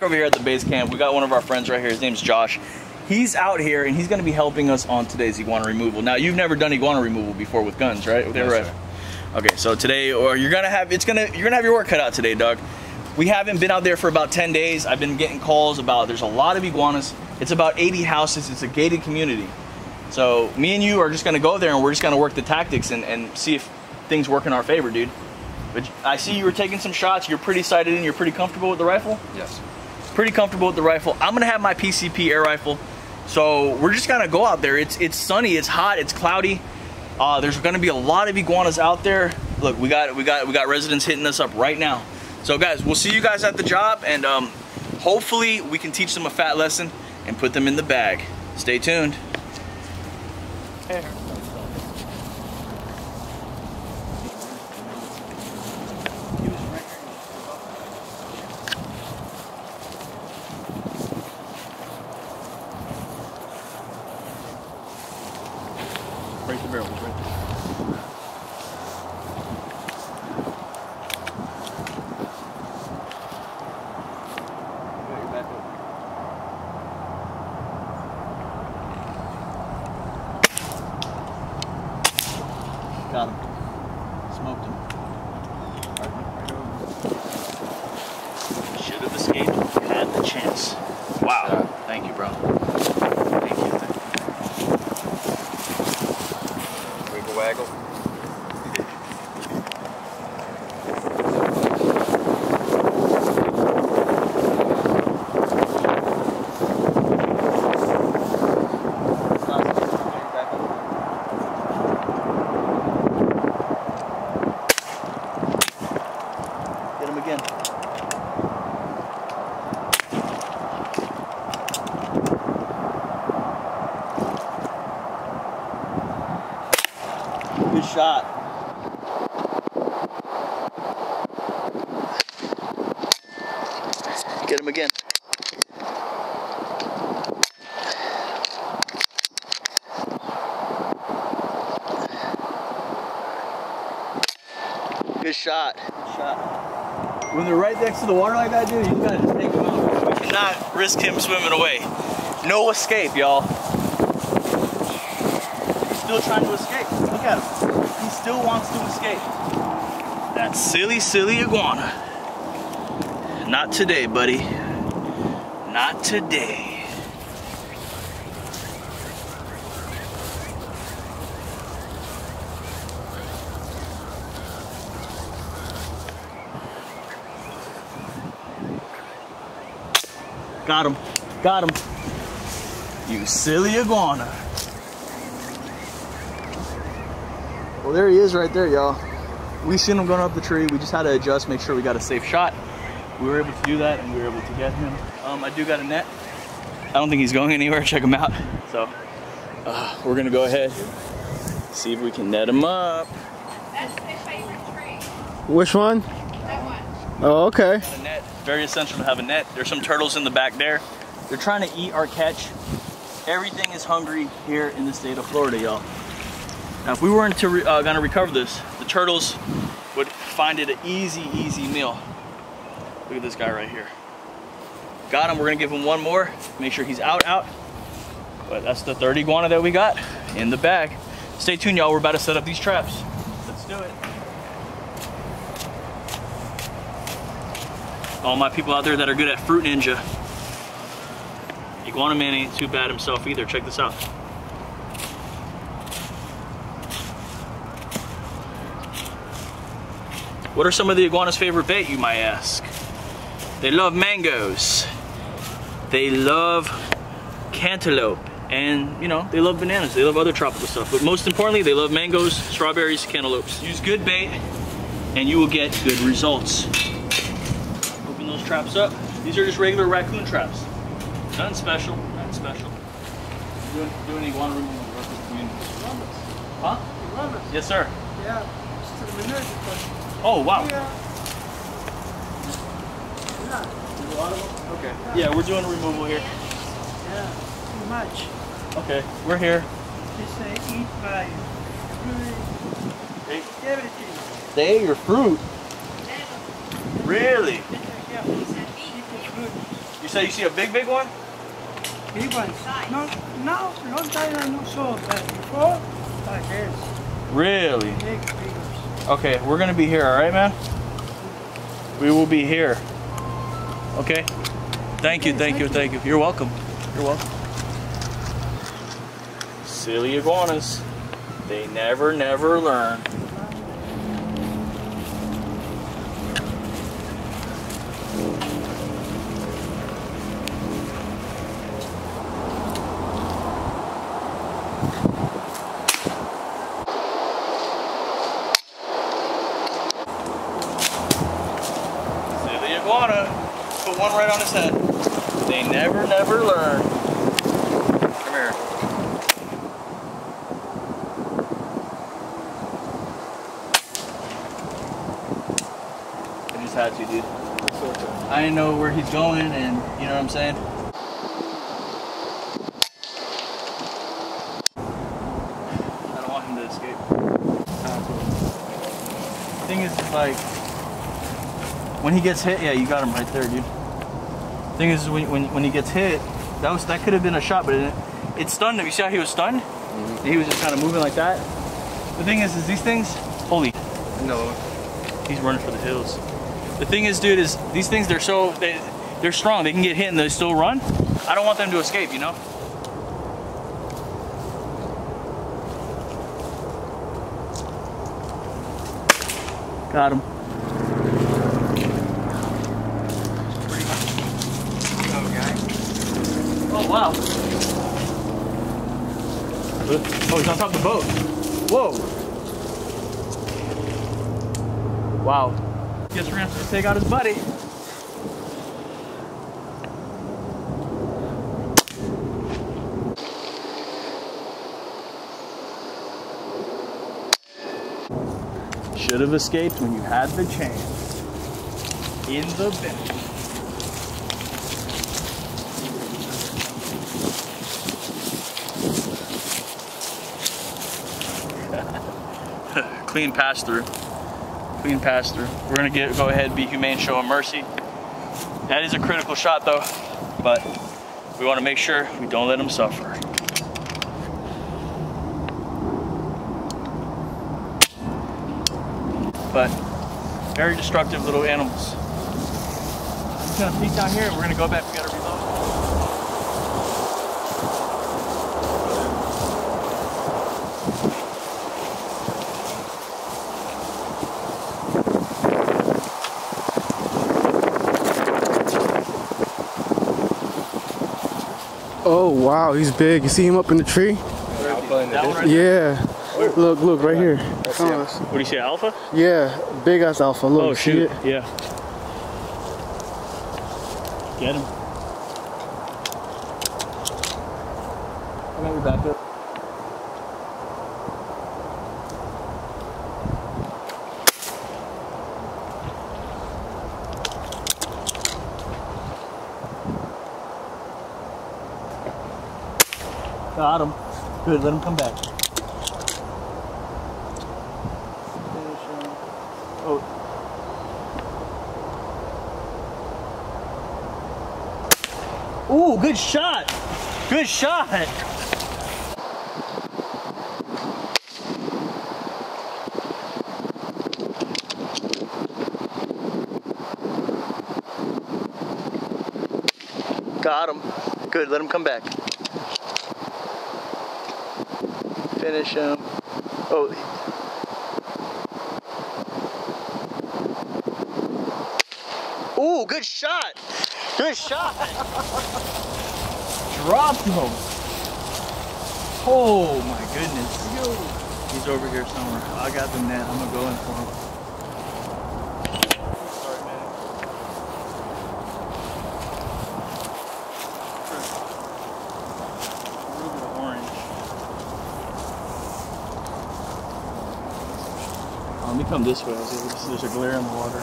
Over here at the base camp, we got one of our friends right here. His name's Josh. He's out here and he's going to be helping us on today's iguana removal. Now, you've never done iguana removal before with guns, right? With Yes, sir. Okay, so today, or you're gonna have your work cut out today, Doug. We haven't been out there for about 10 days. I've been getting calls about there's a lot of iguanas. It's about 80 houses. It's a gated community. So me and you are just gonna go there and we're just gonna work the tactics and see if things work in our favor, dude. But I see you were taking some shots. You're pretty sighted in. You're pretty comfortable with the rifle? Yes. Pretty comfortable with the rifle. I'm gonna have my PCP air rifle. So we're just gonna go out there. It's sunny, it's hot, it's cloudy. There's gonna be a lot of iguanas out there. Look, we got residents hitting us up right now. So guys, we'll see you guys at the job, and hopefully we can teach them a fat lesson and put them in the bag. Stay tuned. Break the barrel, right there. Got him. Smoked him. Should have escaped. Had the chance. Wow. Thank you, bro. Thank you. Wiggle waggle. Get him again. Good shot. Get him again. Good shot. Good shot. When they're right next to the water like that, dude, you gotta just take them out. We cannot risk him swimming away. No escape, y'all. He's still trying to escape. Look at him. He still wants to escape. That silly, silly iguana. Not today, buddy. Not today. Got him. Got him. You silly iguana. Well, there he is right there, y'all. We seen him going up the tree. We just had to adjust, make sure we got a safe shot. We were able to do that, and we were able to get him. I do got a net. I don't think he's going anywhere. Check him out. So we're gonna go ahead, see if we can net him up. That's my favorite tree. Which one? That one. Oh, okay. A net. Very essential to have a net. There's some turtles in the back there. They're trying to eat our catch. Everything is hungry here in the state of Florida, y'all. Now, if we weren't gonna recover this, the turtles would find it an easy meal. Look at this guy right here. Got him. We're gonna give him one more. Make sure he's out. But that's the third iguana that we got in the bag. Stay tuned, y'all. We're about to set up these traps. Let's do it. All my people out there that are good at Fruit Ninja. Iguana Man ain't too bad himself either. Check this out. What are some of the iguana's favorite bait, you might ask? They love mangoes. They love cantaloupe. And, you know, they love bananas. They love other tropical stuff. But most importantly, they love mangoes, strawberries, cantaloupes. Use good bait, and you will get good results. Open those traps up. These are just regular raccoon traps. Nothing special. Nothing special. Doing iguana removal in the rest of the community. Huh? Iguanas? Yes, sir. Yeah. Oh, wow. Yeah. There's a lot of them? Okay. Yeah, we're doing a removal here. Yeah. Too much. Okay, we're here. Just eat by Hey, everything. they ate your fruit? Really? Yeah. Eat the fruit. So you see a big one? Big ones. No, now, long time I not saw, but before, like this. Really? Big figures. Okay, we're gonna be here, all right, man? We will be here. Okay? Thank you. You're welcome. You're welcome. Silly iguanas. They never learn. Silly iguana. Put one right on his head. They never learn. Come here. I just had to, dude. I didn't know where he's going, and you know what I'm saying? I don't want him to escape. The thing is, like, when he gets hit, yeah, you got him right there, dude. The thing is, when he gets hit, that could have been a shot, but it stunned him. You see how he was stunned? Mm-hmm. He was just kind of moving like that. The thing is these things, holy no, he's running for the hills. The thing is, dude, is these things, they're strong. They can get hit and they still run. I don't want them to escape, you know? Got him. Oh, wow. Oh, he's on top of the boat. Whoa. Wow. Guess we're gonna have to take out his buddy. Should have escaped when you had the chance. In the bin. Clean pass through. Clean pass through. We're gonna go ahead, be humane, show him mercy. That is a critical shot though, but we want to make sure we don't let him suffer. But very destructive little animals. I'm just gonna peek down here and we're gonna go back. We gotta reload. Oh wow, he's big. You see him up in the tree? Yeah. Look, right here. What do you say, alpha? Yeah, big ass alpha. Look, oh shoot, see it? yeah. Get him. I got your back up. Got him. Good, let him come back. Oh. Ooh, good shot. Good shot. Got him. Good, let him come back. Finish him. Oh. Ooh, good shot. Good shot. Dropped him. Oh my goodness. He's over here somewhere. I got the net. I'm gonna go in for him. Sorry, man. A little bit of orange. Let me come this way. There's a glare in the water.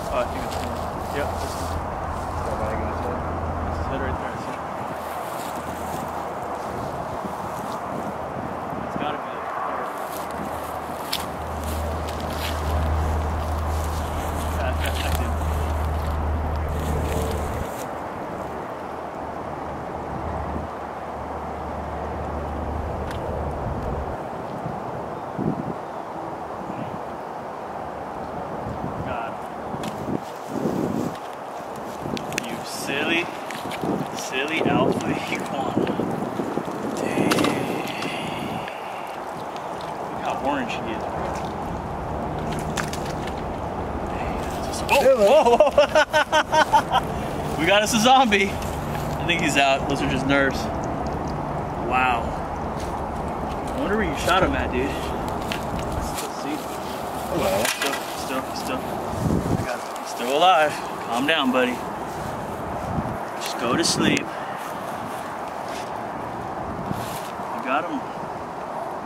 Oh, I think it's one. Yep, this is his head right there. See? It's gotta be it. orange he is. Whoa, whoa, whoa. We got us a zombie. I think he's out. Those are just nerves. Wow. I wonder where you shot him at, dude. Let's see. Hello. Still. I got him. He's still alive. Calm down, buddy. Just go to sleep. You got him.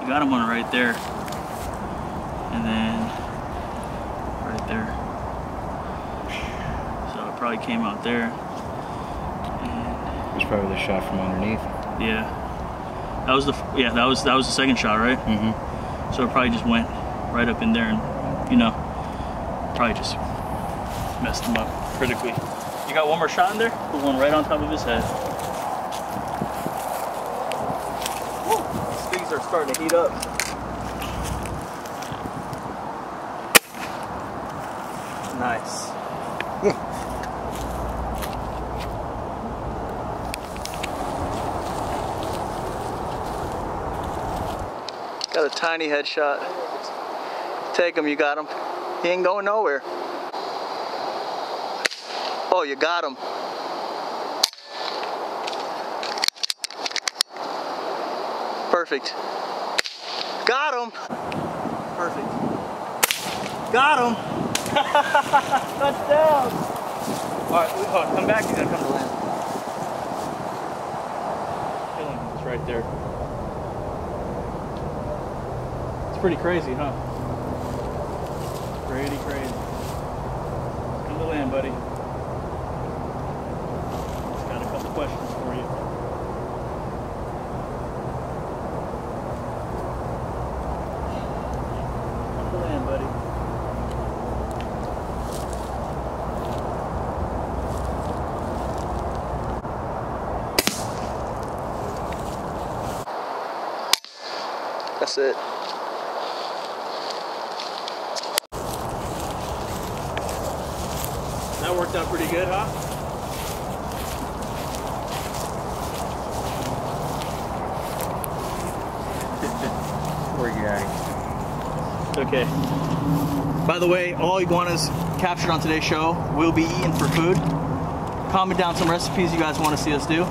You got him one right there. And then right there. So it probably came out there. And it was probably the shot from underneath. Yeah. That was the second shot, right? Mm-hmm. So it probably just went right up in there and, you know, probably just messed him up critically. You got one more shot in there? Put one right on top of his head. Woo! These things are starting to heat up. Nice. Got a tiny headshot. Take him, you got him. He ain't going nowhere. Oh, you got him. Perfect. Got him. Perfect. Got him. Touchdown. All right, hold on, come back. He's gonna come to land. Kill him. It's right there. It's pretty crazy, huh? Pretty crazy. Come to land, buddy. Just got a couple questions for you. Come to land, buddy. That's it. That worked out pretty good, huh? Poor guy. It's okay. By the way, all iguanas captured on today's show will be eaten for food. Comment down some recipes you guys want to see us do.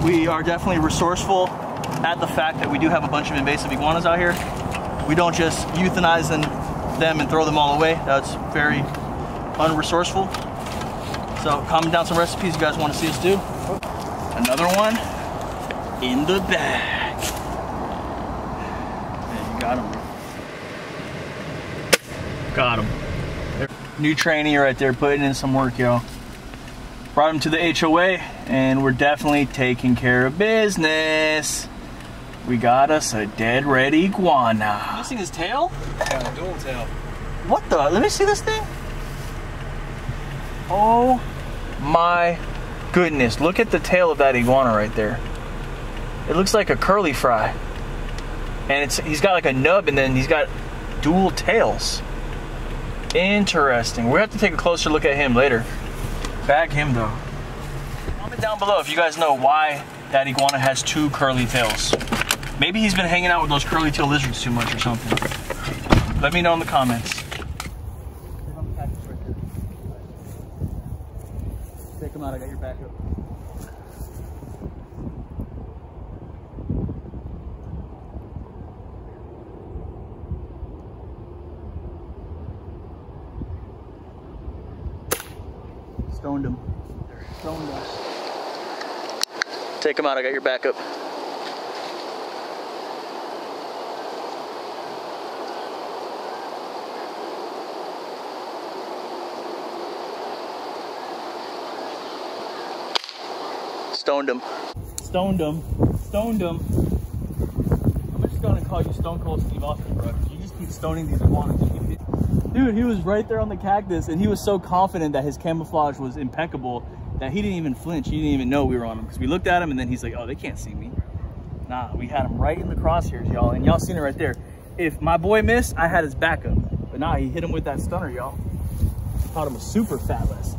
We are definitely resourceful at the fact that we do have a bunch of invasive iguanas out here. We don't just euthanize them and throw them all away. That's very unresourceful. So comment down some recipes you guys want to see us do. Another one in the bag. There, you got him. Got him. New trainee right there, putting in some work, yo. Brought him to the HOA, and we're definitely taking care of business. We got us a dead red iguana. Missing his tail? Yeah, dual tail. What the? Let me see this thing. Oh my goodness. Look at the tail of that iguana right there. It looks like a curly fry. And he's got like a nub and then he's got dual tails. Interesting. We'll have to take a closer look at him later. Bag him though. Comment down below if you guys know why that iguana has two curly tails. Maybe he's been hanging out with those curly tail lizards too much or something. Let me know in the comments. Take him out, I got your backup. Stoned him. Stoned us. Take him out, I got your backup. Stoned him. Stoned him. Stoned him. I'm just gonna call you Stone Cold Steve Austin, bro. You just keep stoning these iguanas. Dude, he was right there on the cactus, and he was so confident that his camouflage was impeccable that he didn't even flinch. He didn't even know we were on him because we looked at him, and then he's like, "Oh, they can't see me." Nah, we had him right in the crosshairs, y'all, and y'all seen it right there. If my boy missed, I had his backup, but nah, he hit him with that stunner, y'all. Taught him a super fat lesson.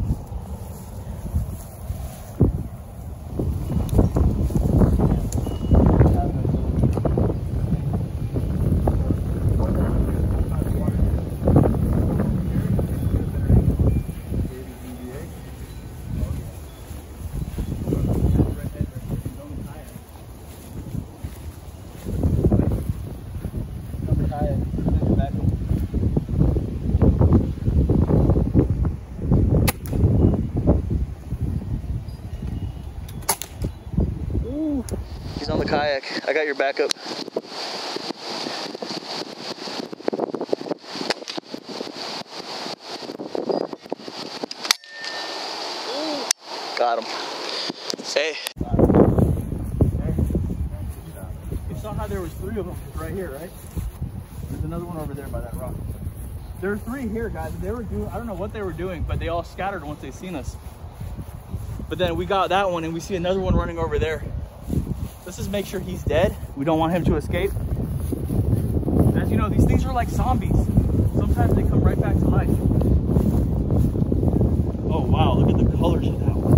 kayak. Back. Ooh, he's on the kayak. I got your backup. Ooh, got him. Hey. You saw how there was 3 of them right here, right? There's another one over there by that rock. There are 3 here, guys. They were doing, I don't know what they were doing, but they all scattered once they seen us. But then we got that one and we see another one running over there. Let's just make sure he's dead. We don't want him to escape. As you know, these things are like zombies. Sometimes they come right back to life. Oh wow, look at the colors of that one.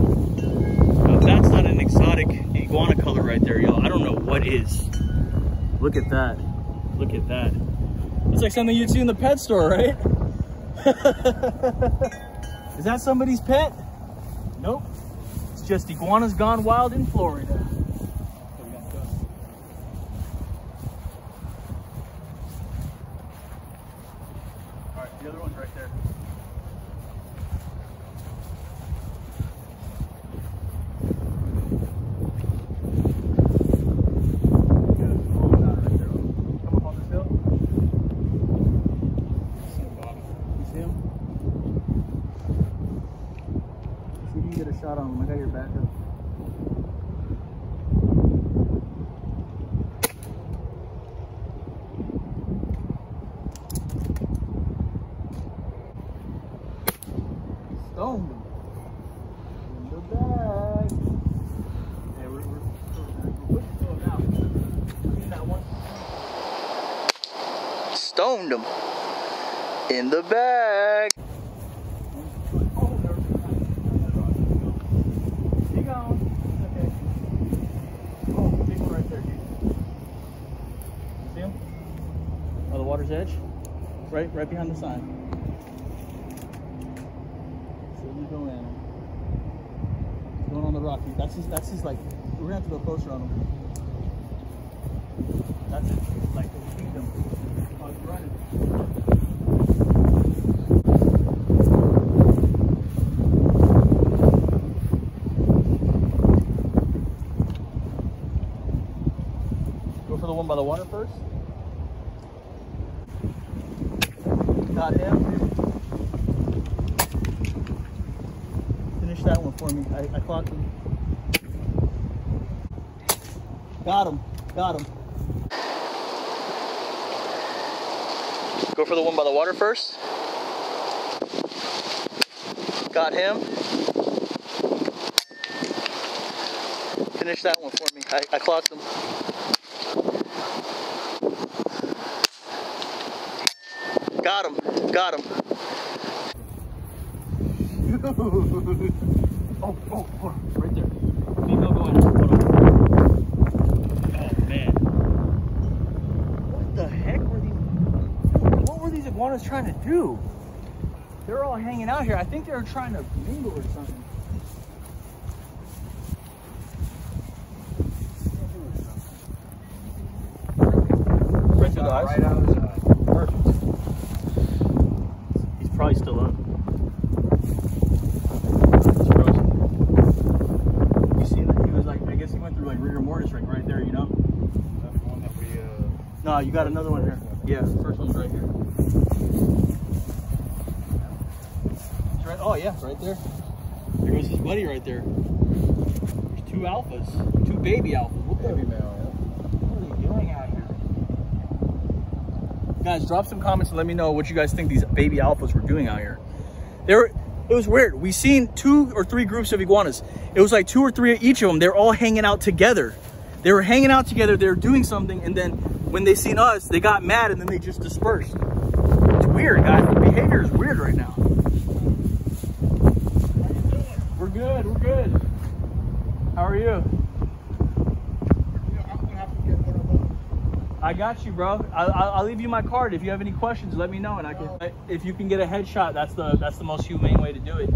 Now, that's not an exotic iguana color right there, y'all. I don't know what is. Look at that. Look at that. It's like something you'd see in the pet store, right? Is that somebody's pet? Nope. It's just iguanas gone wild in Florida. Alright, the other one's right there. Shot on him. I got your backup. Stoned him. In the bag. Yeah, we're pushing to him now. See that one? Stoned him. In the bag. Water's edge, right behind the sign. So you go in. He's going on the rock. That's his like, we're gonna have to go closer on him. That's it, like the kingdom. Oh, he's running. Go for the one by the water first. Got him. Finish that one for me. I clocked him. Got him. Got him. Go for the one by the water first. Got him. Finish that one for me. I clocked him. Got him. Got him. Oh, right there. Female going. Oh man. What the heck were these? What were these iguanas trying to do? They're all hanging out here. I think they were trying to mingle or something. Right to the eyes. Right out of the eye. Perfect. He's probably still up. He's frozen. You see that? He was like, I guess he went through like rigor mortis right there, you know? That's the one that we, No, you got another one here. Yeah, the first one's right here. It's right, oh yeah, right there. There goes his buddy right there. There's 2 alphas. 2 baby alphas. What the? Baby male, yeah. What are they doing out here? Guys, drop some comments and let me know what you guys think these baby alphas were doing out here. It was weird. We seen 2 or 3 groups of iguanas. It was like 2 or 3 of each of them. They're all hanging out together. They were hanging out together. They were doing something, and then when they seen us, they got mad, and then they just dispersed. It's weird, guys. The behavior is weird right now. We're good. We're good. How are you? I got you, bro. I'll leave you my card. If you have any questions, let me know, and I can. If you can get a headshot, that's the most humane way to do it.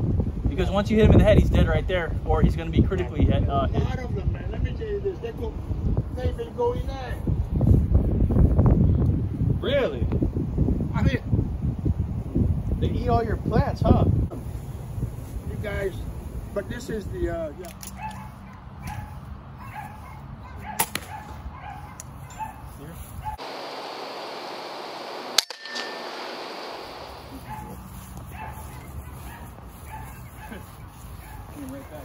Because once you hit him in the head, he's dead right there, or he's going to be critically hit. A lot of them, man. Let me tell you this. They go in there. Really? I mean, They eat all your plants, huh? you guys, but this is the, yeah. Right back.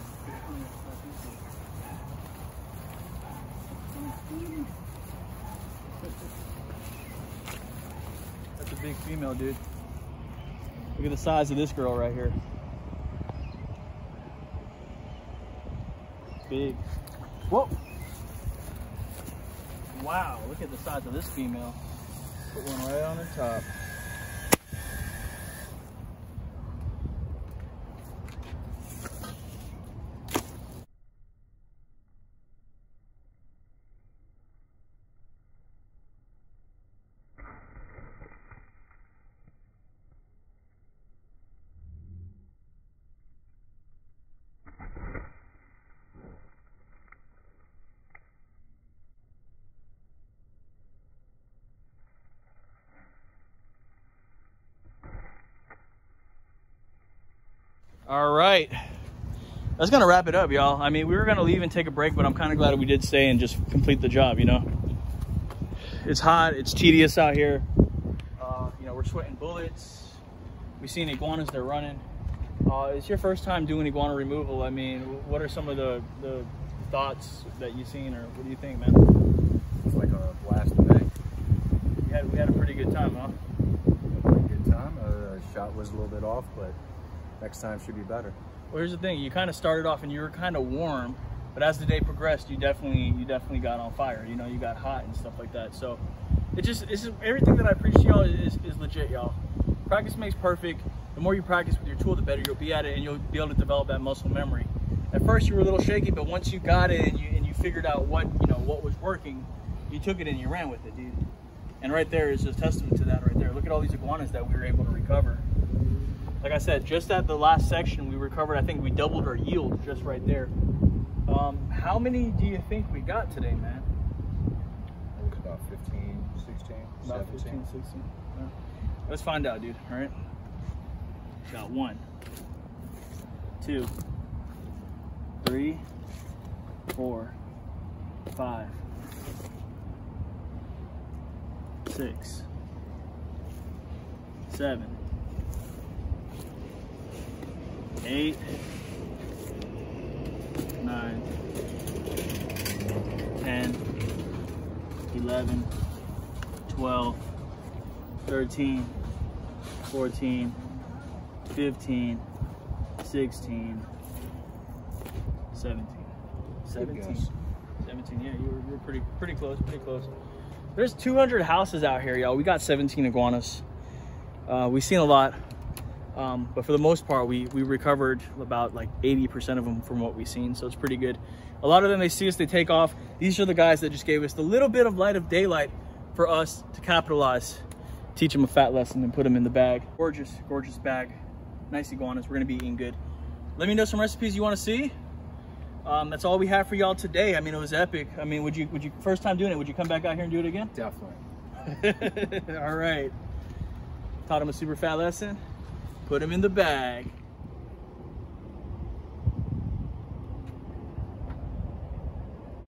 That's a big female, dude. Look at the size of this girl right here. Big. Whoa! Wow, look at the size of this female. Put one right on the top. All right, that's gonna wrap it up, y'all. I mean, we were gonna leave and take a break, but I'm kind of glad we did stay and just complete the job, you know. It's hot, it's tedious out here. You know, we're sweating bullets. We've seen iguanas, they're running. It's your first time doing iguana removal. I mean, what are some of the thoughts that you've seen, or what do you think, man? It's like a blast to make. We had a pretty good time, huh? Pretty good time. Shot was a little bit off, but next time should be better. Well, here's the thing. You kind of started off and you were kind of warm, but as the day progressed, you definitely got on fire. You know, you got hot and stuff like that. So it's just everything that I preach to y'all is legit, y'all. Practice makes perfect. The more you practice with your tool, the better you'll be at it, and you'll be able to develop that muscle memory. At first, you were a little shaky, but once you got it and you figured out what was working, you took it and you ran with it, dude. And right there is just testament to that right there. Look at all these iguanas that we were able to recover. Like I said, just at the last section we recovered, I think we doubled our yield just right there. How many do you think we got today, man? It was about 15, 16, About 17. 15, 16. Yeah. Let's find out, dude, all right? Got 1, 2, 3, 4, 5, 6, 7, 8, 9, 10, 11, 12, 13, 14, 15, 16, 17. 17. 17, yeah, you were pretty close, There's 200 houses out here, y'all. We got 17 iguanas. We've seen a lot. But for the most part, we recovered about like 80% of them from what we've seen, so it's pretty good. A lot of them, they see us, they take off. These are the guys that just gave us the little bit of light of daylight for us to capitalize, teach them a fat lesson, and put them in the bag. Gorgeous bag, nice iguanas. We're gonna be eating good. Let me know some recipes you want to see. That's all we have for y'all today. I mean, it was epic. I mean, would you first time doing it, would you come back out here and do it again? Definitely. All right. Taught him a super fat lesson. Put him in the bag.